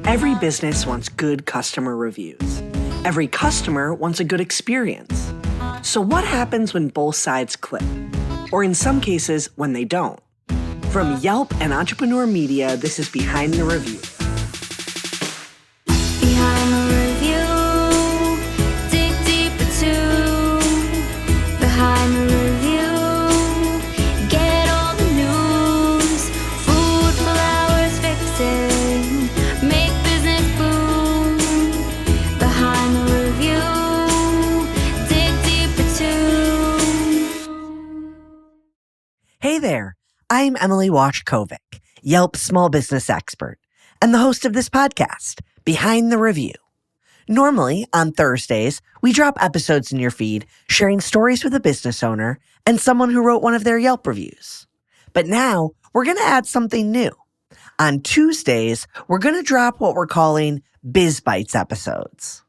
Every business wants good customer reviews. Every customer wants a good experience. So what happens when both sides click? Or in some cases, when they don't? From Yelp and Entrepreneur Media, this is Behind the Review. Behind the review, dig deeper too. Behind the review, get all the news. Food, flowers, fixing, make business boom. Behind the review, dig deeper too. Hey there, I'm Emily Washkovic, Yelp small business expert, and the host of this podcast, Behind the Review. Normally, on Thursdays, we drop episodes in your feed sharing stories with a business owner and someone who wrote one of their Yelp reviews. But now, we're going to add something new. On Tuesdays, we're going to drop what we're calling Biz Bites episodes.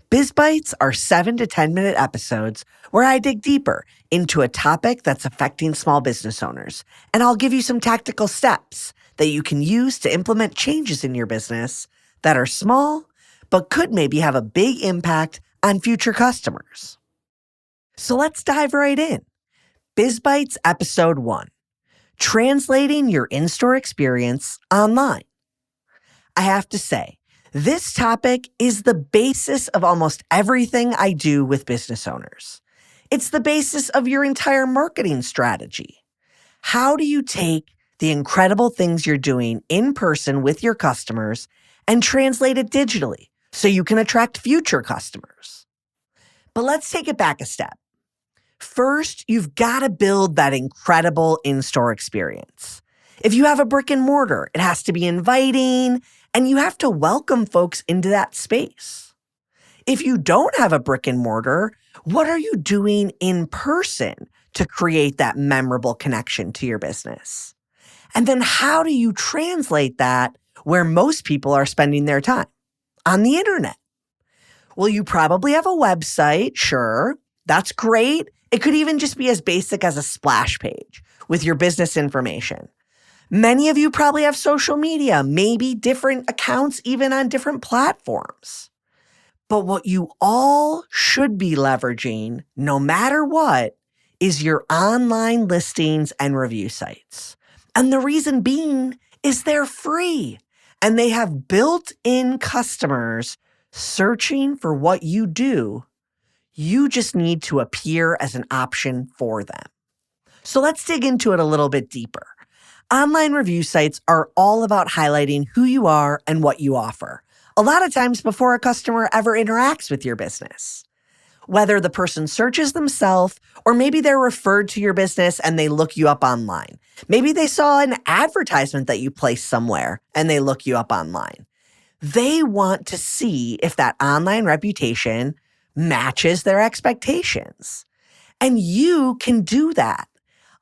Biz Bites are 7 to 10 minute episodes where I dig deeper into a topic that's affecting small business owners, and I'll give you some tactical steps that you can use to implement changes in your business that are small, but could maybe have a big impact on future customers. So let's dive right in. Biz Bites Episode 1, Translating Your In-Store Experience Online. I have to say, this topic is the basis of almost everything I do with business owners. It's the basis of your entire marketing strategy. How do you take the incredible things you're doing in person with your customers and translate it digitally so you can attract future customers? But let's take it back a step. First, you've got to build that incredible in-store experience. If you have a brick and mortar, it has to be inviting, and you have to welcome folks into that space. If you don't have a brick and mortar, what are you doing in person to create that memorable connection to your business? And then how do you translate that where most people are spending their time? On the internet. Well, you probably have a website, sure. That's great. It could even just be as basic as a splash page with your business information. Many of you probably have social media, maybe different accounts even on different platforms. But what you all should be leveraging, no matter what, is your online listings and review sites. And the reason being is they're free and they have built-in customers searching for what you do. You just need to appear as an option for them. So let's dig into it a little bit deeper. Online review sites are all about highlighting who you are and what you offer, a lot of times before a customer ever interacts with your business. Whether the person searches themselves or maybe they're referred to your business and they look you up online. Maybe they saw an advertisement that you placed somewhere and they look you up online. They want to see if that online reputation matches their expectations. And you can do that.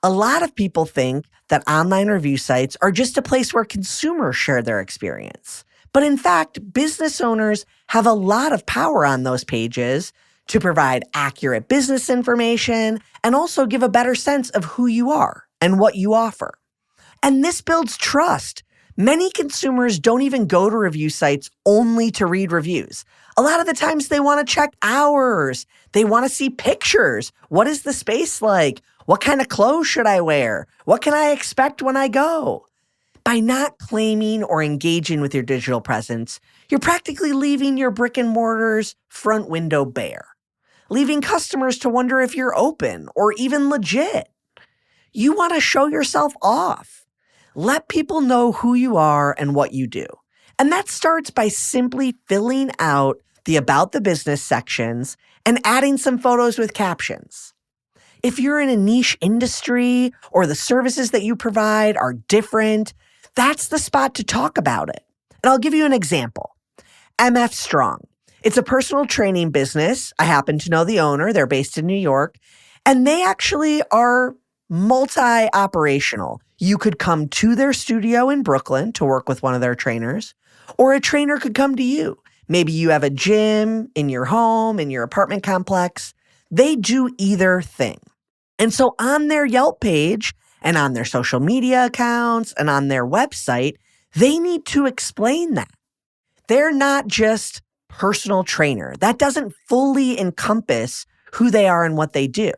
A lot of people think that online review sites are just a place where consumers share their experience. But in fact, business owners have a lot of power on those pages to provide accurate business information and also give a better sense of who you are and what you offer. And this builds trust. Many consumers don't even go to review sites only to read reviews. A lot of the times they want to check hours. They want to see pictures. What is the space like? What kind of clothes should I wear? What can I expect when I go? By not claiming or engaging with your digital presence, you're practically leaving your brick and mortar's front window bare, leaving customers to wonder if you're open or even legit. You want to show yourself off. Let people know who you are and what you do. And that starts by simply filling out the About the Business sections and adding some photos with captions. If you're in a niche industry or the services that you provide are different, that's the spot to talk about it. And I'll give you an example. MF Strong. It's a personal training business. I happen to know the owner. They're based in New York. And they actually are multi-operational. You could come to their studio in Brooklyn to work with one of their trainers, or a trainer could come to you. Maybe you have a gym in your home, in your apartment complex. They do either thing. And so on their Yelp page and on their social media accounts and on their website, they need to explain that. They're not just personal trainer. That doesn't fully encompass who they are and what they do.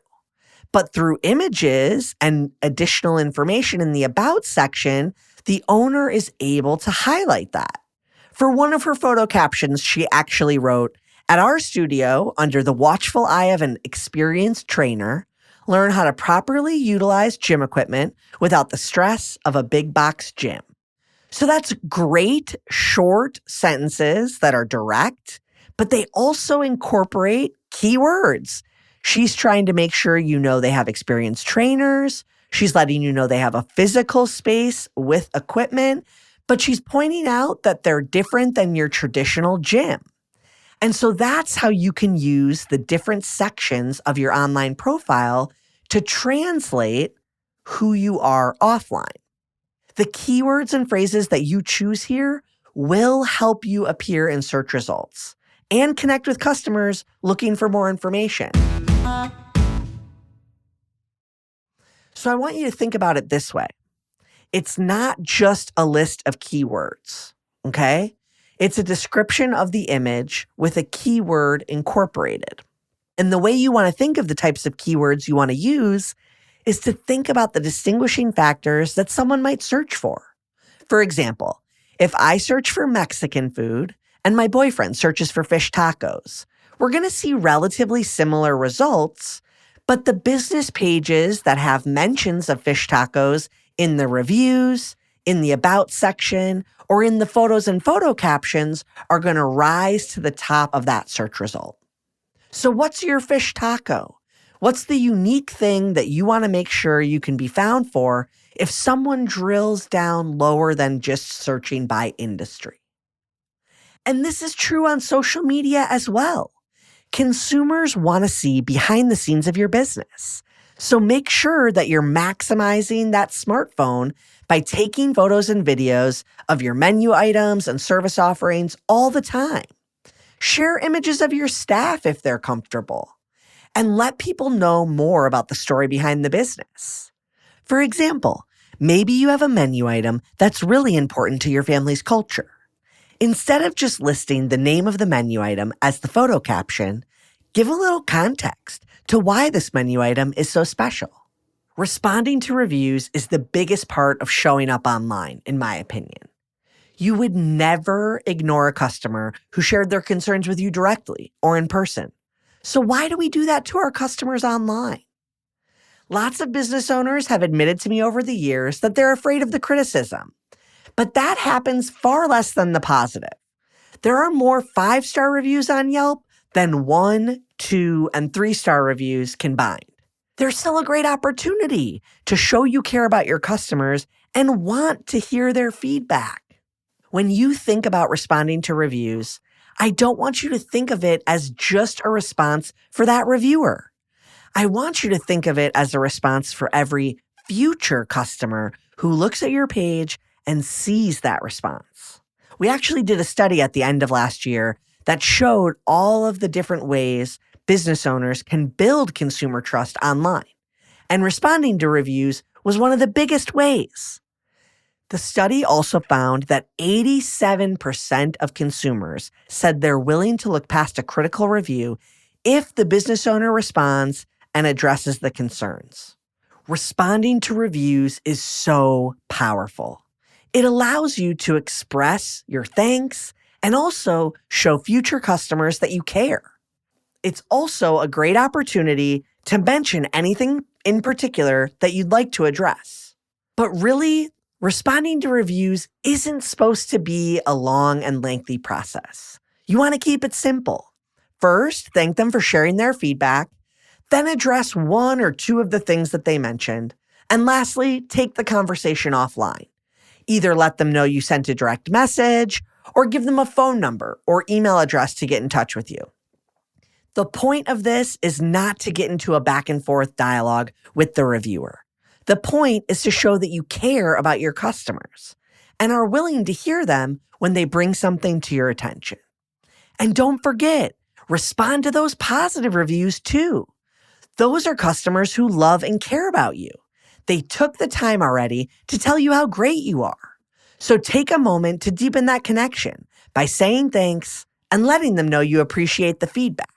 But through images and additional information in the About section, the owner is able to highlight that. For one of her photo captions, she actually wrote, "At our studio, under the watchful eye of an experienced trainer, learn how to properly utilize gym equipment without the stress of a big box gym." So that's great short sentences that are direct, but they also incorporate keywords. She's trying to make sure you know they have experienced trainers. She's letting you know they have a physical space with equipment, but she's pointing out that they're different than your traditional gym. And so that's how you can use the different sections of your online profile to translate who you are offline. The keywords and phrases that you choose here will help you appear in search results and connect with customers looking for more information. So I want you to think about it this way. It's not just a list of keywords, okay? It's a description of the image with a keyword incorporated. And the way you want to think of the types of keywords you want to use is to think about the distinguishing factors that someone might search for. For example, if I search for Mexican food and my boyfriend searches for fish tacos, we're going to see relatively similar results, but the business pages that have mentions of fish tacos in the reviews, in the About section, or in the photos and photo captions are going to rise to the top of that search result. So what's your fish taco? What's the unique thing that you want to make sure you can be found for if someone drills down lower than just searching by industry? And this is true on social media as well. Consumers want to see behind the scenes of your business. So make sure that you're maximizing that smartphone by taking photos and videos of your menu items and service offerings all the time. Share images of your staff if they're comfortable, and let people know more about the story behind the business. For example, maybe you have a menu item that's really important to your family's culture. Instead of just listing the name of the menu item as the photo caption, give a little context to why this menu item is so special. Responding to reviews is the biggest part of showing up online, in my opinion. You would never ignore a customer who shared their concerns with you directly or in person. So why do we do that to our customers online? Lots of business owners have admitted to me over the years that they're afraid of the criticism, but that happens far less than the positive. There are more 5-star reviews on Yelp than 1, 2, and 3-star reviews combined. There's still a great opportunity to show you care about your customers and want to hear their feedback. When you think about responding to reviews, I don't want you to think of it as just a response for that reviewer. I want you to think of it as a response for every future customer who looks at your page and sees that response. We actually did a study at the end of last year that showed all of the different ways business owners can build consumer trust online. And responding to reviews was one of the biggest ways. The study also found that 87% of consumers said they're willing to look past a critical review if the business owner responds and addresses the concerns. Responding to reviews is so powerful. It allows you to express your thanks and also show future customers that you care. It's also a great opportunity to mention anything in particular that you'd like to address. But really, responding to reviews isn't supposed to be a long and lengthy process. You want to keep it simple. First, thank them for sharing their feedback, then address 1 or 2 of the things that they mentioned, and lastly, take the conversation offline. Either let them know you sent a direct message or give them a phone number or email address to get in touch with you. The point of this is not to get into a back and forth dialogue with the reviewer. The point is to show that you care about your customers and are willing to hear them when they bring something to your attention. And don't forget, respond to those positive reviews too. Those are customers who love and care about you. They took the time already to tell you how great you are. So take a moment to deepen that connection by saying thanks and letting them know you appreciate the feedback.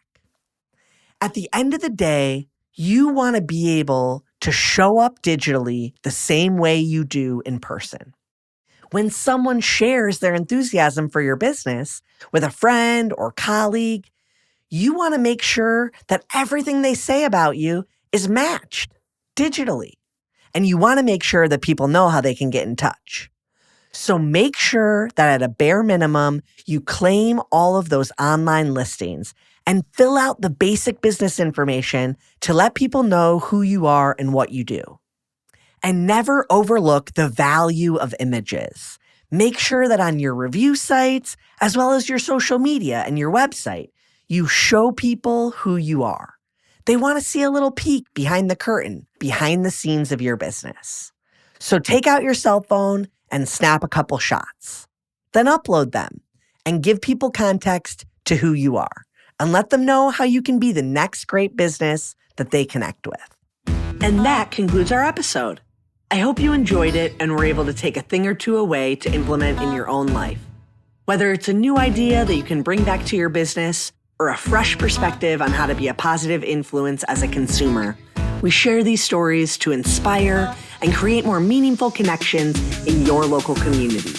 At the end of the day, you want to be able to show up digitally the same way you do in person. When someone shares their enthusiasm for your business with a friend or colleague, you want to make sure that everything they say about you is matched digitally. And you want to make sure that people know how they can get in touch. So make sure that at a bare minimum, you claim all of those online listings and fill out the basic business information to let people know who you are and what you do. And never overlook the value of images. Make sure that on your review sites, as well as your social media and your website, you show people who you are. They want to see a little peek behind the curtain, behind the scenes of your business. So take out your cell phone and snap a couple shots. Then upload them and give people context to who you are and let them know how you can be the next great business that they connect with. And that concludes our episode. I hope you enjoyed it and were able to take a thing or two away to implement in your own life. Whether it's a new idea that you can bring back to your business or a fresh perspective on how to be a positive influence as a consumer, we share these stories to inspire and create more meaningful connections in your local community.